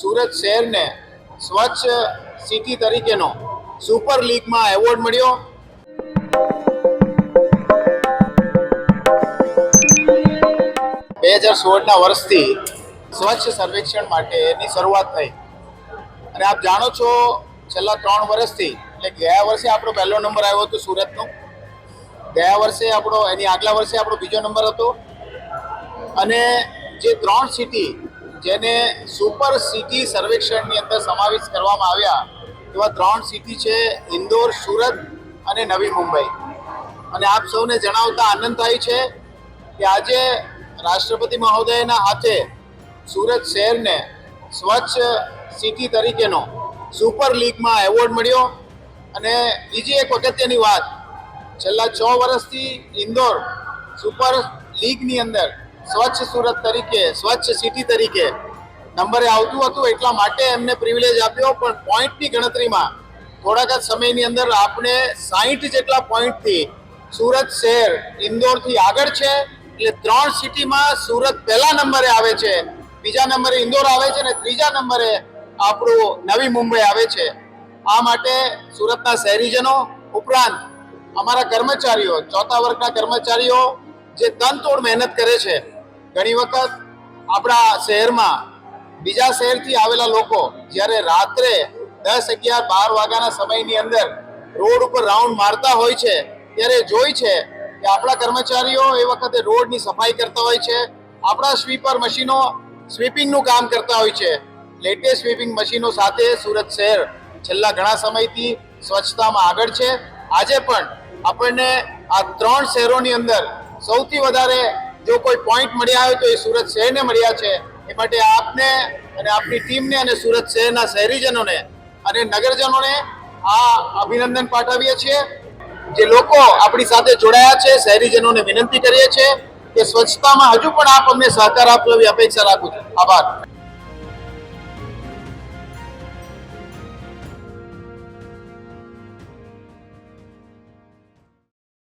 સુરત શહેરને સ્વચ્છ સિટી તરીકેનો સુપર લીગમાં એવોર્ડ મળ્યો। 2016ના વર્ષથી સ્વચ્છ સર્વેક્ષણ માટેની શરૂઆત થઈ અને આપ જાણો છો છેલ્લા 3 વર્ષથી એટલે ગયા વર્ષે આપણો પહેલો નંબર આવ્યો હતો સુરતનો, ગયા વર્ષે આપણો એની આગલા વર્ષે આપણો બીજો નંબર હતો અને જે 3 સિટી જેને સુપર સિટી સર્વેક્ષણની અંદર સમાવેશ કરવામાં આવ્યા એવા 3 સિટી છે ઇન્દોર, સુરત અને નવી મુંબઈ। અને આપ સૌને જણાવતા આનંદ થાય છે કે આજે રાષ્ટ્રપતિ મહોદયના હાથે સુરત શહેરને સ્વચ્છ સિટી તરીકેનો સુપર લીગમાં એવોર્ડ મળ્યો। અને બીજી એક અગત્યની વાત, છેલ્લા 6 વર્ષથી ઇન્દોર સુપર લીગની અંદર સ્વચ્છ સુરત તરીકે, સ્વચ્છ સિટી તરીકે નંબરે આવતું હતું, એટલા માટે એમને પ્રિવિલેજ આપ્યો। પણ પોઈન્ટની ગણતરીમાં થોડાક જ સમયની અંદર આપણે 60 જેટલા પોઈન્ટથી સુરત શહેર ઇન્દોરથી આગળ છે। એટલે 3 સિટીમાં સુરત પહેલા નંબરે આવે છે, બીજા નંબરે ઇન્દોર આવે છે અને ત્રીજા નંબરે આપણું નવી મુંબઈ આવે છે। આ માટે સુરતના શહેરીજનો ઉપરાંત અમારા કર્મચારીઓ, ચોથા વર્ગના કર્મચારીઓ જે તનતોડ મહેનત કરે છે, ઘણી વખત આપણા શહેરમાં બીજા શહેરથી આવેલા લોકો જ્યારે રાત્રે 10, 11, 12 વાગ્યાના સમયની અંદર રોડ ઉપર રાઉન્ડ મારતા હોય છે ત્યારે જોઈ છે કે આપણા કર્મચારીઓ એ વખતે રોડની સફાઈ કરતા હોય છે, આપણા સ્વીપર મશીનો સ્વીપિંગનું કામ કરતા હોય છે। લેટેસ્ટ સ્વીપિંગ મશીનો સાથે સુરત શહેર છેલ્લા ઘણા સમયથી સ્વચ્છતામાં આગળ છે। આજે પણ આપણને આ 3 શહેરોની અંદર સૌથી વધારે જો કોઈ પોઈન્ટ મળ્યા હોય તો એ સુરત શહેરને મળ્યા છે। એ માટે આપને અને આપની ટીમને અને સુરત શહેરના શહેરીજનોને અને નગરજનોને આ અભિનંદન પાઠવીએ છીએ। જે લોકો આપણી સાથે જોડાયા છે, શહેરીજનોને વિનંતી કરીએ છીએ કે સ્વચ્છતામાં હજુ પણ આપ અમને સહકાર આપો એવી અપેક્ષા રાખું છું। આભાર।